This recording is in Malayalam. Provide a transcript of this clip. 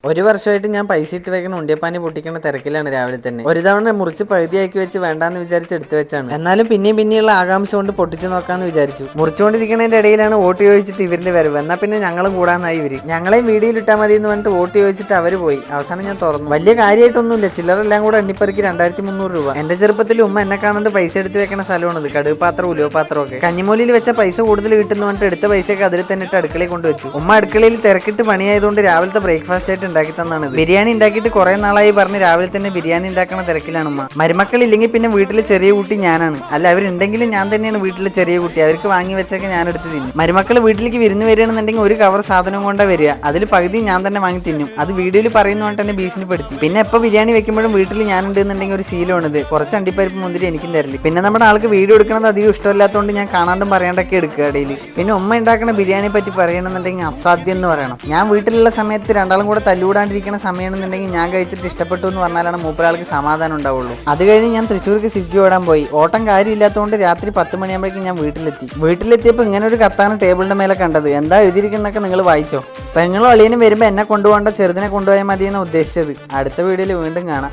ഒരു വർഷമായിട്ട് ഞാൻ പൈസ ഇട്ട് വെക്കണ ഉണ്ടിയപ്പാനി പൊട്ടിക്കണ തിരക്കിലാണ് രാവിലെ തന്നെ. ഒരു തവണ മുറിച്ച് പകുതിയാക്കി വെച്ച് വേണ്ടാന്ന് വിചാരിച്ച് എടുത്തു വെച്ചാണ്. എന്നാലും പിന്നെയുള്ള ആകാംക്ഷ കൊണ്ട് പൊട്ടിച്ചു നോക്കാന്ന് വിചാരിച്ചു. മുറിച്ചുകൊണ്ടിരിക്കുന്നതിന്റെ ഇടയിലാണ് വോട്ട് ചോദിച്ചിട്ട് ഇവരിന്റെ വരവ്. എന്നാ പിന്നെ ഞങ്ങളും കൂടാന്നായി ഇവര്. ഞങ്ങളെയും വീഡിയോയിൽ ഇട്ടാൽ മതി എന്ന് പറഞ്ഞിട്ട് വോട്ട് ചോദിച്ചിട്ട് അവര് പോയി. അവസാനം ഞാൻ തുറന്നു. വലിയ കാര്യമായിട്ടൊന്നുമില്ല, ചില്ലറെല്ലാം കൂടെ എണ്ണിപ്പറിക്ക് 2300 രൂപ. എന്റെ ചെറുപ്പത്തിൽ ഉമ്മ എന്നെ കാണാണ്ട് പൈസ എടുത്ത് വെക്കണ സ്ഥലമാണത്. കടുക് പാത്രം, ഉലുവ പാത്രം ഒക്കെ. കഞ്ഞിമൂലിയിൽ വെച്ച പൈസ കൂടുതൽ കിട്ടുന്ന പറഞ്ഞിട്ട് എടുത്ത പൈസയൊക്കെ അതിൽ തന്നെ ഇട്ട് അടുക്കളയിൽ കൊണ്ടുവച്ചു. ഉമ്മ അടുക്കളയിൽ തിരക്കിട്ട് പണിയായതുകൊണ്ട് രാവിലത്തെ ബ്രേക്ക്ഫാസ്റ്റ് ആയിട്ട് ഉണ്ടാക്കി തന്നാണ്. ബിരിയാണി ഉണ്ടാക്കിയിട്ട് കുറെ നാളായി പറഞ്ഞ് രാവിലെ തന്നെ ബിരിയാണി ഉണ്ടാക്കണ തിരക്കിലാണ് ഉമ്മ. മരുമക്കൾ ഇല്ലെങ്കിൽ പിന്നെ വീട്ടിലെ ചെറിയ കുട്ടി ഞാനാണ്. അല്ല, അവരുണ്ടെങ്കിലും ഞാൻ തന്നെയാണ് വീട്ടിലെ ചെറിയ കുട്ടി. അവർക്ക് വാങ്ങി വെച്ചൊക്കെ ഞാൻ എടുത്ത് തിന്നും. മരുമക്കൾ വീട്ടിലേക്ക് വിരുന്ന് വരികയാണെന്നുണ്ടെങ്കിൽ ഒരു കവർ സാധനം കൊണ്ടാ വരിക. അതിൽ പകുതി ഞാൻ തന്നെ വാങ്ങി തിന്നും. അത് വീഡിയോയിൽ പറയുന്നതുകൊണ്ട് തന്നെ ഭീഷണിപ്പെടുത്തി. പിന്നെ എപ്പോൾ ബിരിയാണി വെക്കുമ്പോഴും വീട്ടിൽ ഞാൻ ഉണ്ടെന്നുണ്ടെങ്കിൽ ഒരു ശീലമാണിത്. കുറച്ച് അണ്ടിപ്പരിപ്പ് മുന്തിരി എനിക്കും തരില്ല. പിന്നെ നമ്മുടെ ആൾക്ക് വീഡിയോ എടുക്കുന്നത് അധികം ഇഷ്ടമില്ലാത്തതുകൊണ്ട് ഞാൻ കാണാണ്ടും പറയാണ്ടൊക്കെ എടുക്കുക ഇടയിൽ. പിന്നെ ഉമ്മ ഉണ്ടാക്കുന്ന ബിരിയാണിയെ പറ്റി പറയണമെന്നുണ്ടെങ്കിൽ അസാധ്യം എന്ന് പറയണം. ഞാൻ വീട്ടിലുള്ള സമയത്ത് രണ്ടാളും കൂടെ തല്ലുകൂടാണ്ടിരിക്കുന്ന സമയമാണെന്നുണ്ടെങ്കിൽ ഞാൻ കഴിച്ചിട്ട് ഇഷ്ടപ്പെട്ടു എന്ന് പറഞ്ഞാലാണ് മൂപ്പരാൾക്ക് സമാധാനം ഉണ്ടാവുള്ളൂ. അത് കഴിഞ്ഞ് ഞാൻ തൃശ്ശൂർക്ക് സ്വിഗ്ഗി ഓടാൻ പോയി. ഓട്ടം കാര്യമില്ലാത്തതുകൊണ്ട് രാത്രി 10 മണിയാകുമ്പോഴേക്കും ഞാൻ വീട്ടിലെത്തിയപ്പോൾ ഇങ്ങനെ ഒരു കത്താണ് ടേബിളിന്റെ മേലെ കണ്ടത്. എന്താ എഴുതിയിരിക്കുന്നൊക്കെ നിങ്ങൾ വായിച്ചോ? പെങ്ങളും അളിയനും വരുമ്പോൾ എന്നെ കൊണ്ടുപോകേണ്ട, ചെറുതിനെ കൊണ്ടുപോയാൽ മതി എന്ന് ഉദ്ദേശിച്ചത്. അടുത്ത വീഡിയോയിൽ വീണ്ടും കാണാം.